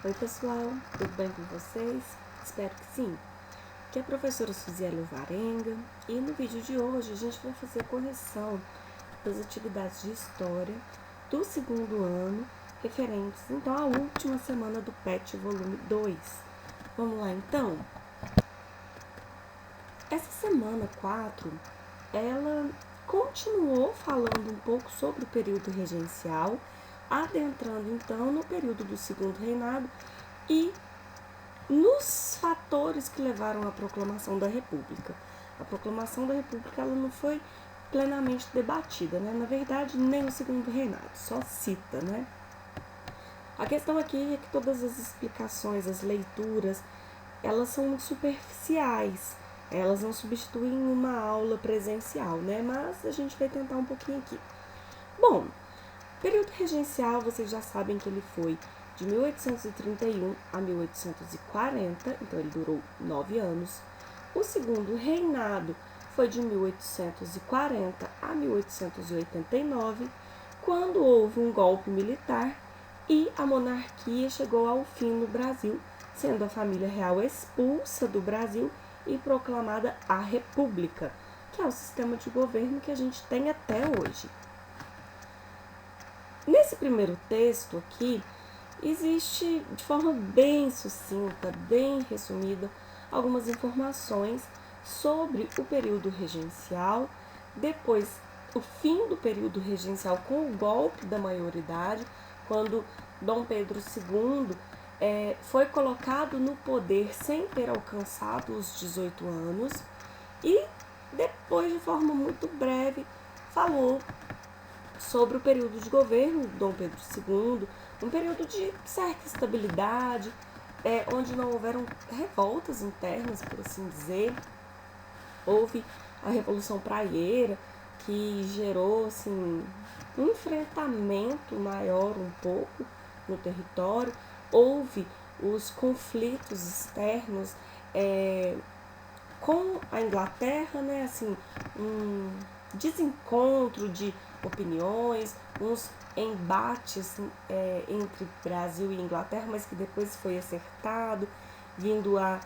Oi pessoal, tudo bem com vocês? Espero que sim. Aqui é a professora Suziele Varenga e no vídeo de hoje a gente vai fazer a correção das atividades de História do segundo ano, referentes então à última semana do PET volume 2. Vamos lá então? Essa semana 4, ela continuou falando um pouco sobre o período regencial, adentrando então no período do segundo reinado e nos fatores que levaram à proclamação da República. A proclamação da República ela não foi plenamente debatida, né? Na verdade, nem o segundo reinado, só cita, né? A questão aqui é que todas as explicações, as leituras, elas são muito superficiais, elas não substituem uma aula presencial, né? Mas a gente vai tentar um pouquinho aqui. Bom, período regencial, vocês já sabem que ele foi de 1831 a 1840, então ele durou 9 anos. O segundo reinado foi de 1840 a 1889, quando houve um golpe militar e a monarquia chegou ao fim no Brasil, sendo a família real expulsa do Brasil e proclamada a República, que é o sistema de governo que a gente tem até hoje. Nesse primeiro texto aqui, existe de forma bem sucinta, bem resumida, algumas informações sobre o período regencial, depois o fim do período regencial com o golpe da maioridade, quando Dom Pedro II foi colocado no poder sem ter alcançado os 18 anos e depois, de forma muito breve, falou sobre o período de governo de Dom Pedro II, um período de certa estabilidade, onde não houveram revoltas internas, por assim dizer. Houve a Revolução Praieira, que gerou assim, um enfrentamento maior um pouco no território. Houve os conflitos externos com a Inglaterra, né? Assim, um desencontro de opiniões, uns embates entre Brasil e Inglaterra, mas que depois foi acertado, vindo a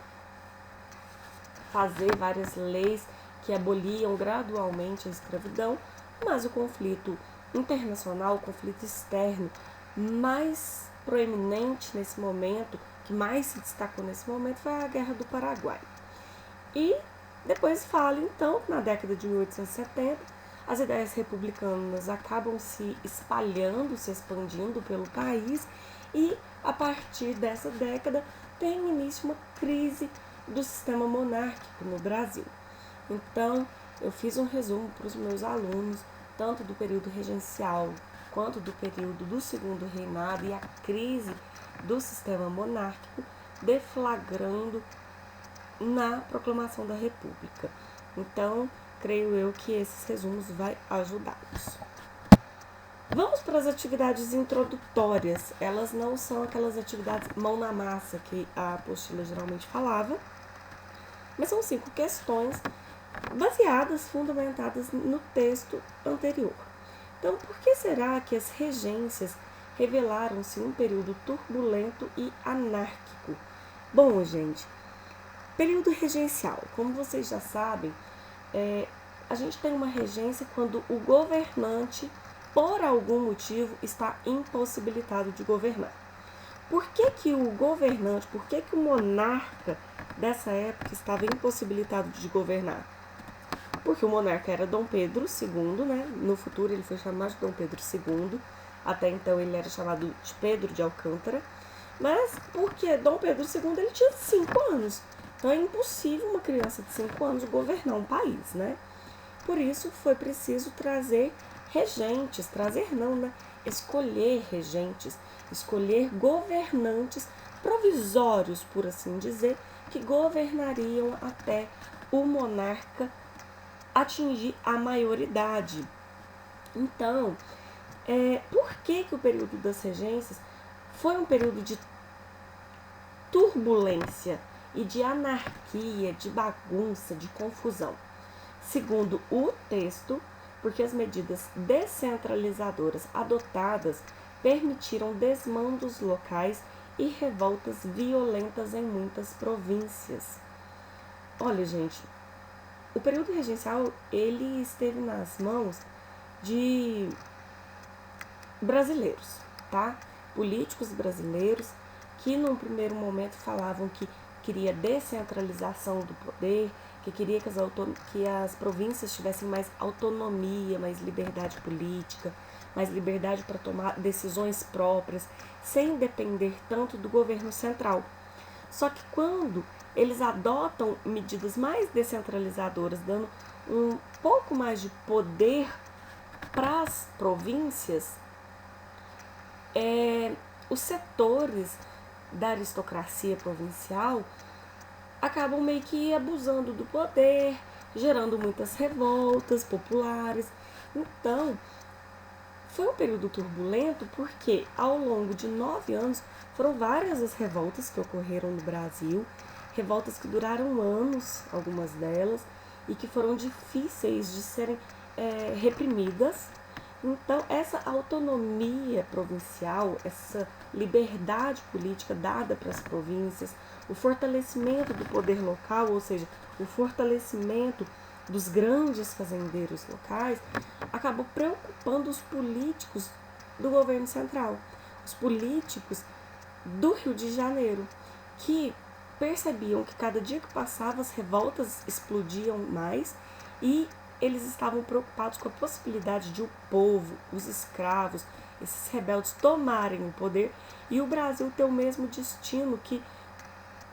fazer várias leis que aboliam gradualmente a escravidão, mas o conflito internacional, o conflito externo mais proeminente nesse momento, que mais se destacou nesse momento, foi a Guerra do Paraguai. E depois fala então que na década de 1870 as ideias republicanas acabam se espalhando, se expandindo pelo país e a partir dessa década tem início uma crise do sistema monárquico no Brasil. Então eu fiz um resumo para os meus alunos, tanto do período regencial quanto do período do segundo reinado e a crise do sistema monárquico, deflagrando na proclamação da República. Então, creio eu que esses resumos vai ajudá-los. Vamos para as atividades introdutórias. Elas não são aquelas atividades mão na massa que a apostila geralmente falava, mas são 5 questões baseadas, fundamentadas no texto anterior. Então, por que será que as regências revelaram-se um período turbulento e anárquico? Bom, gente, período regencial, como vocês já sabem, a gente tem uma regência quando o governante, por algum motivo, está impossibilitado de governar. Por que o governante, por que o monarca dessa época estava impossibilitado de governar? Porque o monarca era Dom Pedro II, né? No futuro ele foi chamado de Dom Pedro II, até então ele era chamado de Pedro de Alcântara, mas porque Dom Pedro II ele tinha 5 anos. Então é impossível uma criança de 5 anos governar um país, né? Por isso foi preciso trazer regentes, escolher regentes, escolher governantes provisórios, por assim dizer, que governariam até o monarca atingir a maioridade. Então, por que o período das regências foi um período de turbulência e de anarquia, de bagunça, de confusão? Segundo o texto, porque as medidas descentralizadoras adotadas permitiram desmandos locais e revoltas violentas em muitas províncias. Olha, gente, o período regencial ele esteve nas mãos de brasileiros, tá? Políticos brasileiros que num primeiro momento falavam que queria descentralização do poder, que queria que as províncias tivessem mais autonomia, mais liberdade política, mais liberdade para tomar decisões próprias, sem depender tanto do governo central. Só que quando eles adotam medidas mais descentralizadoras, dando um pouco mais de poder para as províncias, os setores da aristocracia provincial acabam meio que abusando do poder, gerando muitas revoltas populares. Então, foi um período turbulento porque ao longo de 9 anos foram várias as revoltas que ocorreram no Brasil, revoltas que duraram anos, algumas delas, e que foram difíceis de serem reprimidas. Então, essa autonomia provincial, essa liberdade política dada para as províncias, o fortalecimento do poder local, ou seja, o fortalecimento dos grandes fazendeiros locais, acabou preocupando os políticos do governo central, os políticos do Rio de Janeiro, que percebiam que cada dia que passava as revoltas explodiam mais e eles estavam preocupados com a possibilidade de o povo, os escravos, esses rebeldes tomarem o poder e o Brasil ter o mesmo destino que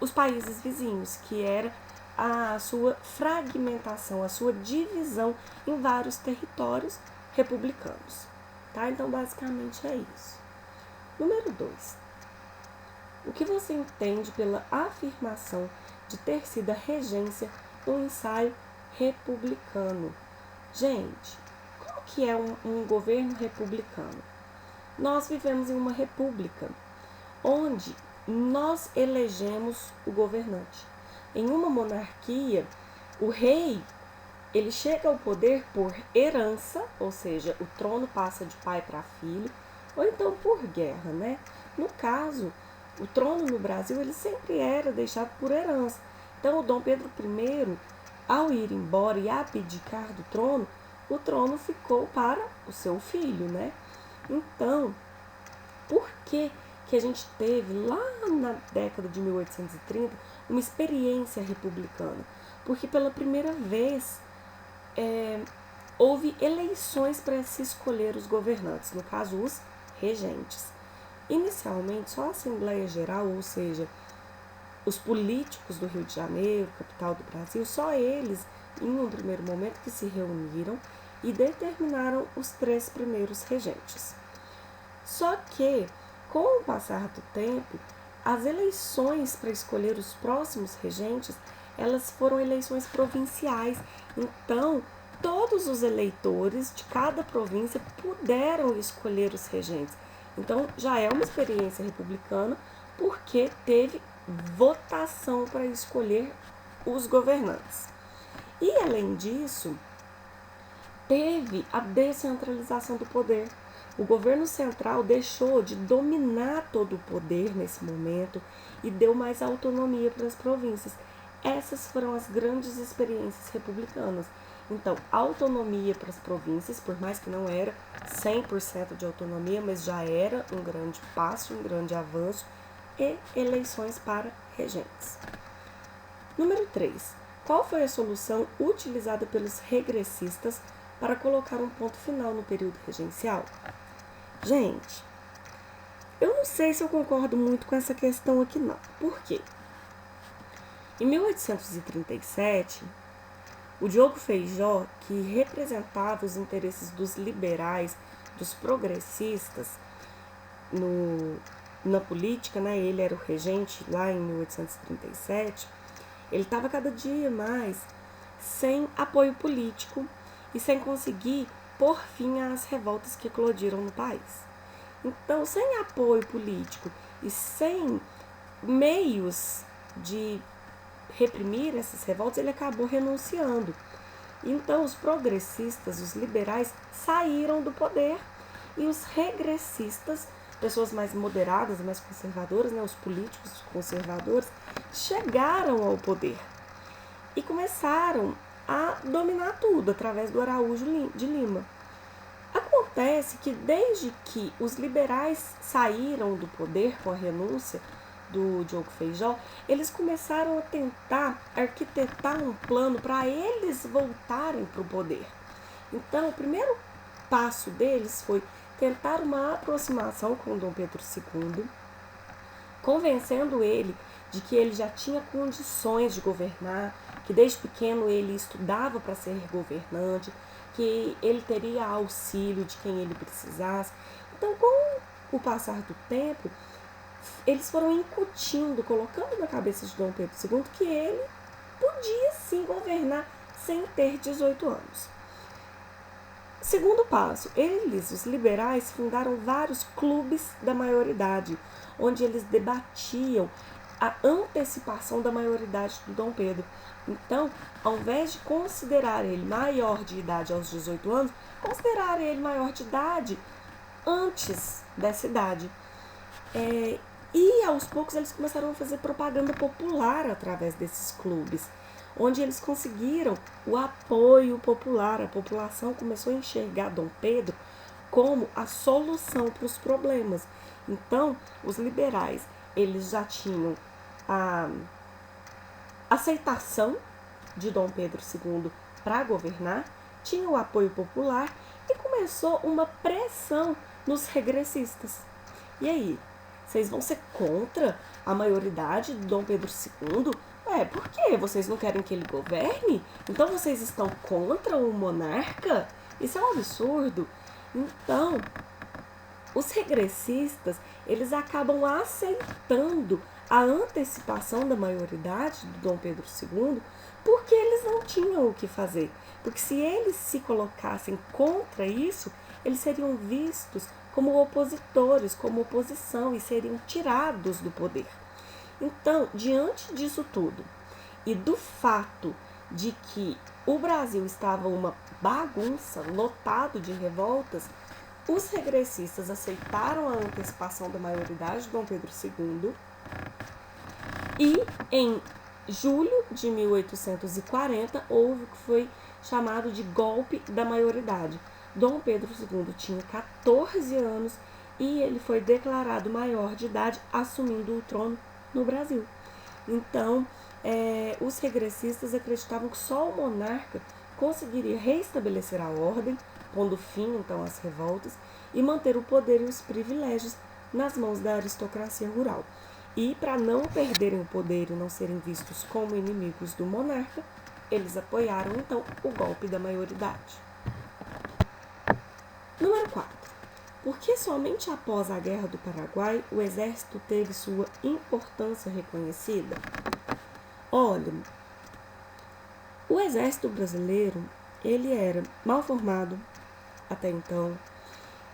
os países vizinhos, que era a sua fragmentação, a sua divisão em vários territórios republicanos. Tá? Então, basicamente é isso. Número 2. O que você entende pela afirmação de ter sido a regência um ensaio republicano? Gente, como que é um governo republicano? Nós vivemos em uma república onde nós elegemos o governante. Em uma monarquia, o rei ele chega ao poder por herança, ou seja, o trono passa de pai para filho, ou então por guerra, né? No caso, o trono no Brasil ele sempre era deixado por herança. Então, o Dom Pedro I, ao ir embora e abdicar do trono, o trono ficou para o seu filho, né? Então, por que a gente teve lá na década de 1830 uma experiência republicana? Porque pela primeira vez houve eleições para se escolher os governantes, no caso os regentes. Inicialmente só a Assembleia Geral, ou seja, os políticos do Rio de Janeiro, capital do Brasil, só eles, em um primeiro momento, que se reuniram e determinaram os 3 primeiros regentes. Só que, com o passar do tempo, as eleições para escolher os próximos regentes, elas foram eleições provinciais. Então, todos os eleitores de cada província puderam escolher os regentes. Então, já é uma experiência republicana porque teve votação para escolher os governantes. E, além disso, teve a descentralização do poder. O governo central deixou de dominar todo o poder nesse momento e deu mais autonomia para as províncias. Essas foram as grandes experiências republicanas. Então, autonomia para as províncias, por mais que não era 100% de autonomia, mas já era um grande passo, um grande avanço, e eleições para regentes. Número 3. Qual foi a solução utilizada pelos regressistas para colocar um ponto final no período regencial? Gente, eu não sei se eu concordo muito com essa questão aqui não. Por quê? Em 1837, o Diogo Feijó, que representava os interesses dos liberais, dos progressistas na política, né? Ele era o regente lá em 1837, ele estava cada dia mais sem apoio político e sem conseguir pôr fim às revoltas que eclodiram no país. Então, sem apoio político e sem meios de reprimir essas revoltas, ele acabou renunciando. Então, os progressistas, os liberais, saíram do poder e os regressistas pessoas mais moderadas, mais conservadoras, né, os políticos conservadores, chegaram ao poder e começaram a dominar tudo através do Araújo de Lima. Acontece que desde que os liberais saíram do poder com a renúncia do Diogo Feijó, eles começaram a tentar arquitetar um plano para eles voltarem para o poder. Então, o primeiro passo deles foi tentar uma aproximação com Dom Pedro II, convencendo ele de que ele já tinha condições de governar, que desde pequeno ele estudava para ser governante, que ele teria auxílio de quem ele precisasse. Então, com o passar do tempo, eles foram incutindo, colocando na cabeça de Dom Pedro II que ele podia sim governar sem ter 18 anos. Segundo passo, eles, os liberais, fundaram vários clubes da maioridade, onde eles debatiam a antecipação da maioridade do Dom Pedro. Então, ao invés de considerar ele maior de idade aos 18 anos, considerar ele maior de idade antes dessa idade. E aos poucos eles começaram a fazer propaganda popular através desses clubes, onde eles conseguiram o apoio popular. A população começou a enxergar Dom Pedro como a solução para os problemas. Então, os liberais, eles já tinham a aceitação de Dom Pedro II para governar, tinham o apoio popular e começou uma pressão nos regressistas. E aí, vocês vão ser contra a maioridade de Dom Pedro II? Por quê? Vocês não querem que ele governe? Então vocês estão contra o monarca? Isso é um absurdo. Então, os regressistas, eles acabam aceitando a antecipação da maioridade do Dom Pedro II porque eles não tinham o que fazer. Porque se eles se colocassem contra isso, eles seriam vistos como opositores, como oposição, e seriam tirados do poder. Então, diante disso tudo, e do fato de que o Brasil estava uma bagunça, lotado de revoltas, os regressistas aceitaram a antecipação da maioridade de Dom Pedro II e em julho de 1840 houve o que foi chamado de golpe da maioridade. Dom Pedro II tinha 14 anos e ele foi declarado maior de idade, assumindo o trono no Brasil. Então, os regressistas acreditavam que só o monarca conseguiria reestabelecer a ordem, pondo fim, então, às revoltas, e manter o poder e os privilégios nas mãos da aristocracia rural. E, para não perderem o poder e não serem vistos como inimigos do monarca, eles apoiaram, então, o golpe da maioridade. Número 4. Por que somente após a Guerra do Paraguai o exército teve sua importância reconhecida? Olha, o exército brasileiro, ele era mal formado até então,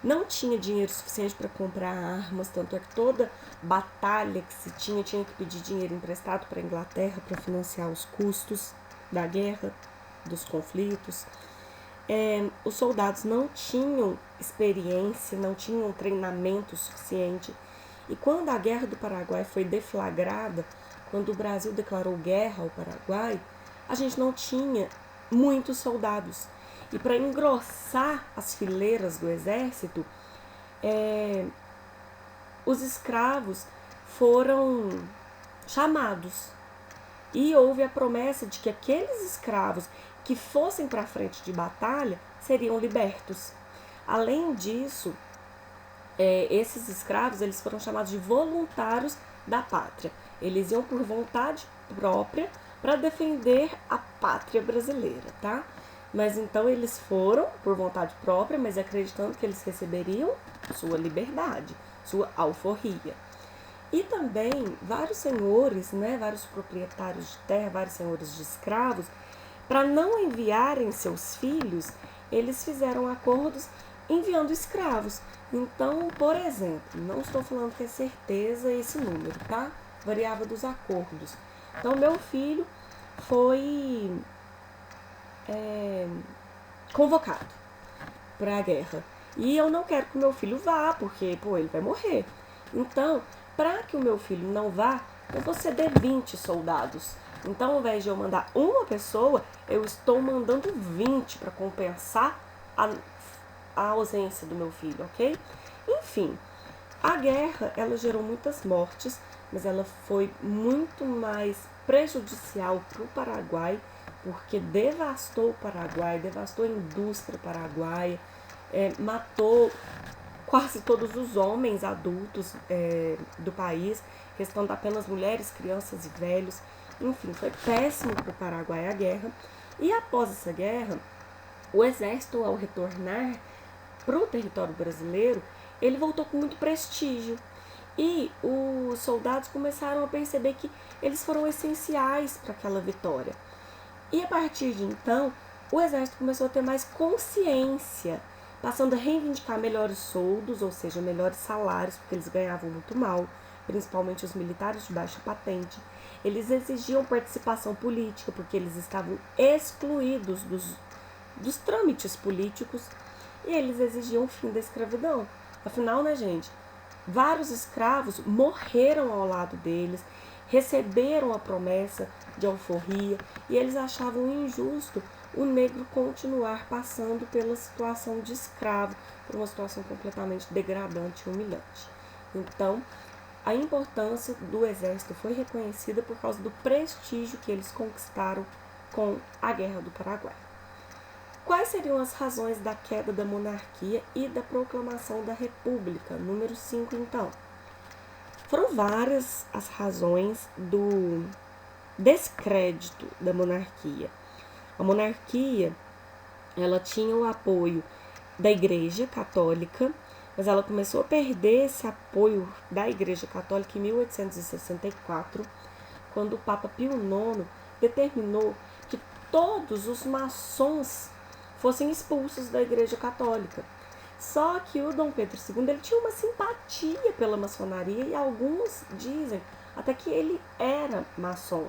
não tinha dinheiro suficiente para comprar armas, tanto é que toda batalha que se tinha que pedir dinheiro emprestado para a Inglaterra para financiar os custos da guerra, dos conflitos. Os soldados não tinham experiência, não tinham treinamento suficiente. E quando a Guerra do Paraguai foi deflagrada, quando o Brasil declarou guerra ao Paraguai, a gente não tinha muitos soldados. E para engrossar as fileiras do exército, os escravos foram chamados. E houve a promessa de que aqueles escravos que fossem para a frente de batalha seriam libertos. Além disso, esses escravos eles foram chamados de voluntários da pátria. Eles iam por vontade própria para defender a pátria brasileira, tá? Mas então eles foram por vontade própria, mas acreditando que eles receberiam sua liberdade, sua alforria. E também vários senhores, vários proprietários de terra, vários senhores de escravos, para não enviarem seus filhos, eles fizeram acordos enviando escravos. Então, por exemplo, não estou falando que é certeza esse número, tá? Variava dos acordos. Então, meu filho foi convocado para a guerra. E eu não quero que o meu filho vá, porque, ele vai morrer. Então, para que o meu filho não vá, eu vou ceder 20 soldados. Então, ao invés de eu mandar uma pessoa, eu estou mandando 20 para compensar a ausência do meu filho, ok? Enfim, a guerra, ela gerou muitas mortes, mas ela foi muito mais prejudicial para o Paraguai, porque devastou o Paraguai, devastou a indústria paraguaia, matou quase todos os homens adultos do país, restando apenas mulheres, crianças e velhos. Enfim, foi péssimo para o Paraguai a guerra. E após essa guerra, o exército, ao retornar para o território brasileiro, ele voltou com muito prestígio. E os soldados começaram a perceber que eles foram essenciais para aquela vitória. E a partir de então, o exército começou a ter mais consciência, passando a reivindicar melhores soldos, ou seja, melhores salários, porque eles ganhavam muito mal, principalmente os militares de baixa patente. Eles exigiam participação política, porque eles estavam excluídos dos trâmites políticos, e eles exigiam o fim da escravidão. Afinal, né, gente, vários escravos morreram ao lado deles, receberam a promessa de alforria, e eles achavam injusto o negro continuar passando pela situação de escravo, por uma situação completamente degradante e humilhante. Então, a importância do exército foi reconhecida por causa do prestígio que eles conquistaram com a Guerra do Paraguai. Quais seriam as razões da queda da monarquia e da proclamação da República? Número 5, então. Foram várias as razões do descrédito da monarquia. A monarquia, ela tinha o apoio da Igreja Católica, mas ela começou a perder esse apoio da Igreja Católica em 1864, quando o Papa Pio IX determinou que todos os maçons fossem expulsos da Igreja Católica. Só que o Dom Pedro II ele tinha uma simpatia pela maçonaria e alguns dizem até que ele era maçom.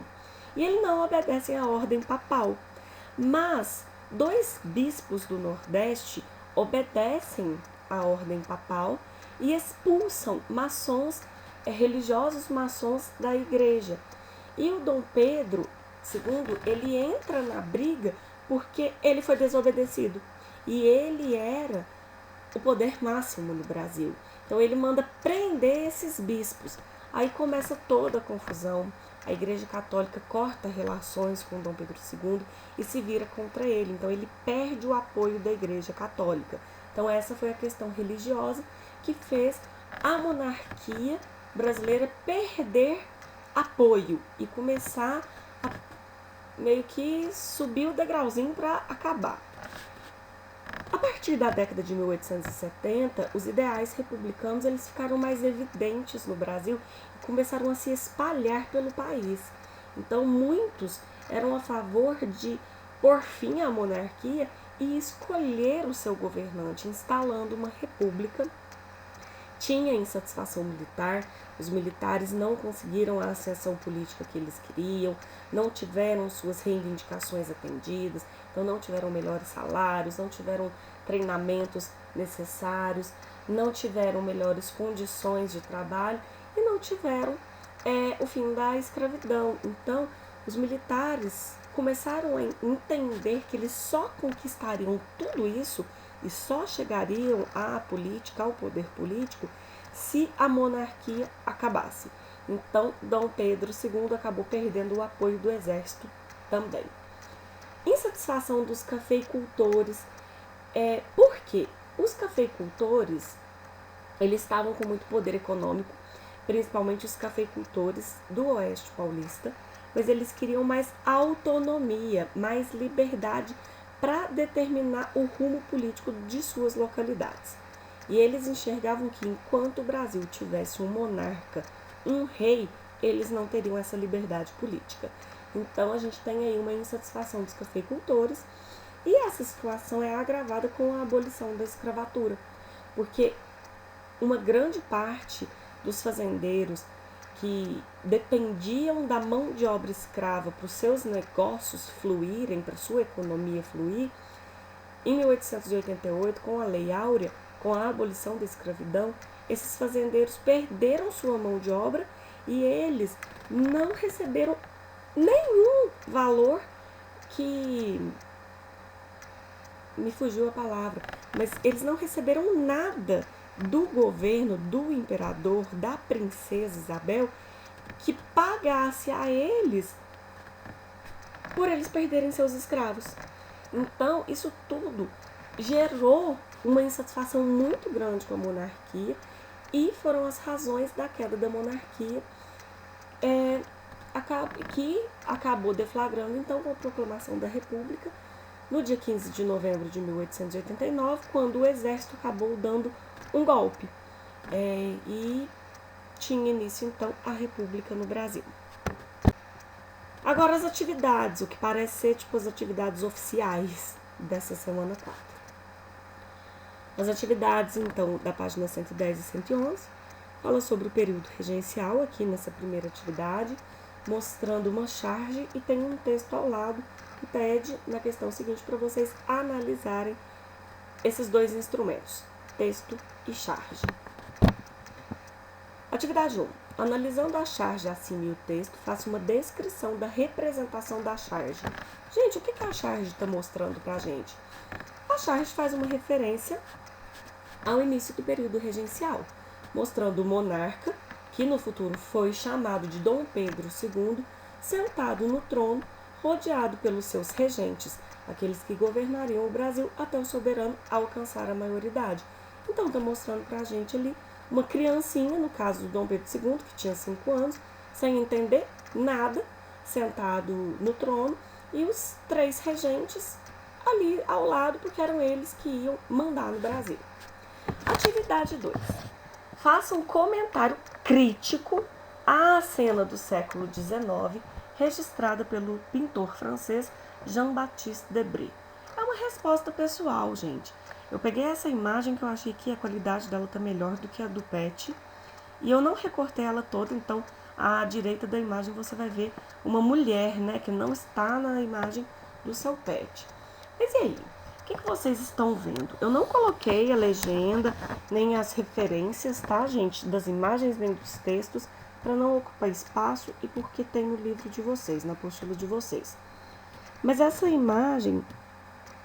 E ele não obedece à ordem papal. Mas 2 bispos do Nordeste obedecem à ordem papal e expulsam maçons, religiosos maçons da igreja. E o Dom Pedro II, ele entra na briga porque ele foi desobedecido. E ele era o poder máximo no Brasil. Então ele manda prender esses bispos. Aí começa toda a confusão. A Igreja Católica corta relações com Dom Pedro II e se vira contra ele. Então ele perde o apoio da Igreja Católica. Então essa foi a questão religiosa que fez a monarquia brasileira perder apoio e começar a meio que subir o degrauzinho para acabar. A partir da década de 1870, os ideais republicanos eles ficaram mais evidentes no Brasil e começaram a se espalhar pelo país. Então, muitos eram a favor de pôr fim à monarquia e escolher o seu governante, instalando uma república. Tinha insatisfação militar, os militares não conseguiram a ascensão política que eles queriam, não tiveram suas reivindicações atendidas, então não tiveram melhores salários, não tiveram treinamentos necessários, não tiveram melhores condições de trabalho e não tiveram o fim da escravidão. Então, os militares começaram a entender que eles só conquistariam tudo isso e só chegariam à política, ao poder político, se a monarquia acabasse. Então, Dom Pedro II acabou perdendo o apoio do exército também. Insatisfação dos cafeicultores. Por quê? Os cafeicultores eles estavam com muito poder econômico, principalmente os cafeicultores do Oeste Paulista, mas eles queriam mais autonomia, mais liberdade para determinar o rumo político de suas localidades. E eles enxergavam que enquanto o Brasil tivesse um monarca, um rei, eles não teriam essa liberdade política. Então a gente tem aí uma insatisfação dos cafeicultores e essa situação é agravada com a abolição da escravatura, porque uma grande parte dos fazendeiros que dependiam da mão de obra escrava para os seus negócios fluírem, para a sua economia fluir, em 1888, com a Lei Áurea, com a abolição da escravidão, esses fazendeiros perderam sua mão de obra e eles não receberam nenhum valor que... me fugiu a palavra, mas eles não receberam nada do governo, do imperador, da princesa Isabel, que pagasse a eles por eles perderem seus escravos. Então, isso tudo gerou uma insatisfação muito grande com a monarquia e foram as razões da queda da monarquia, que acabou deflagrando então com a proclamação da República no dia 15 de novembro de 1889, quando o exército acabou dando um golpe e tinha início então a República no Brasil. Agora as atividades, o que parece ser tipo as atividades oficiais dessa semana 4. As atividades então da página 110 e 111 fala sobre o período regencial aqui nessa primeira atividade, mostrando uma charge e tem um texto ao lado que pede na questão seguinte para vocês analisarem esses dois instrumentos, texto e charge. Atividade 1. Analisando a charge acima e o texto, faça uma descrição da representação da charge. Gente, o que a charge está mostrando para a gente? A charge faz uma referência ao início do período regencial, mostrando o monarca, que no futuro foi chamado de Dom Pedro II, sentado no trono, rodeado pelos seus regentes, aqueles que governariam o Brasil até o soberano alcançar a maioridade. Então, está mostrando para a gente ali uma criancinha, no caso do Dom Pedro II, que tinha 5 anos, sem entender nada, sentado no trono, e os 3 regentes ali ao lado, porque eram eles que iam mandar no Brasil. Atividade 2. Faça um comentário crítico à cena do século XIX, registrada pelo pintor francês Jean-Baptiste Debré. É uma resposta pessoal, gente. Eu peguei essa imagem que eu achei que a qualidade dela está melhor do que a do PET, e eu não recortei ela toda, então à direita da imagem você vai ver uma mulher, né, que não está na imagem do seu PET. Mas e aí? O que vocês estão vendo? Eu não coloquei a legenda, nem as referências, tá, gente, das imagens nem dos textos, para não ocupar espaço e porque tem no livro de vocês, na apostila de vocês. Mas essa imagem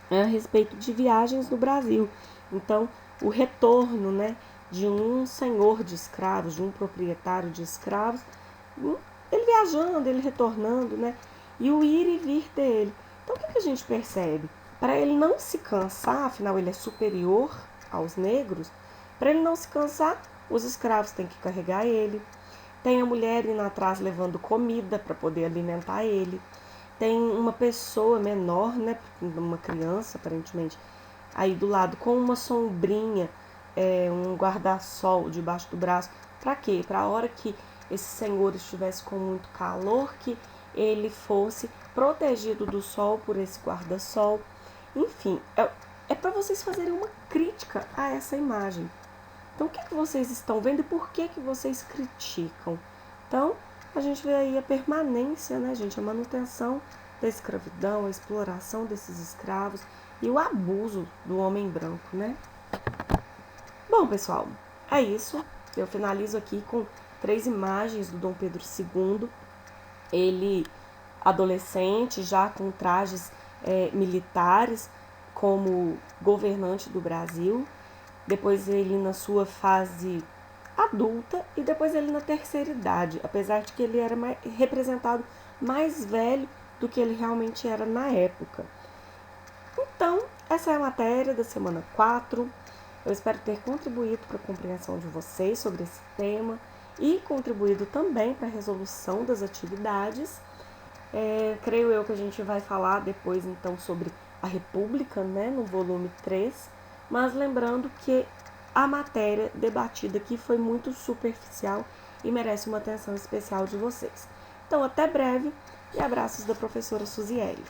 é a respeito de viagens no Brasil. Então, o retorno, né, de um senhor de escravos, de um proprietário de escravos, ele viajando, ele retornando, né, e o ir e vir dele. Então, o que a gente percebe? Para ele não se cansar, afinal ele é superior aos negros, para ele não se cansar, os escravos têm que carregar ele. Tem a mulher indo atrás levando comida para poder alimentar ele. Tem uma pessoa menor, né, uma criança aparentemente, aí do lado com uma sombrinha, um guarda-sol debaixo do braço. Para quê? Para a hora que esse senhor estivesse com muito calor, que ele fosse protegido do sol por esse guarda-sol. Enfim, é para vocês fazerem uma crítica a essa imagem. Então, o que vocês estão vendo e por que vocês criticam? Então, a gente vê aí a permanência, né, gente, a manutenção da escravidão, a exploração desses escravos e o abuso do homem branco, né? Bom, pessoal, é isso. Eu finalizo aqui com 3 imagens do Dom Pedro II. Ele, adolescente, já com trajes militares, como governante do Brasil. Depois ele na sua fase adulta e depois ele na terceira idade, apesar de que ele era representado mais velho do que ele realmente era na época. Então, essa é a matéria da semana 4. Eu espero ter contribuído para a compreensão de vocês sobre esse tema e contribuído também para a resolução das atividades. Creio eu que a gente vai falar depois então sobre a República, né, no volume 3, mas lembrando que a matéria debatida aqui foi muito superficial e merece uma atenção especial de vocês. Então, até breve e abraços da professora Suziele.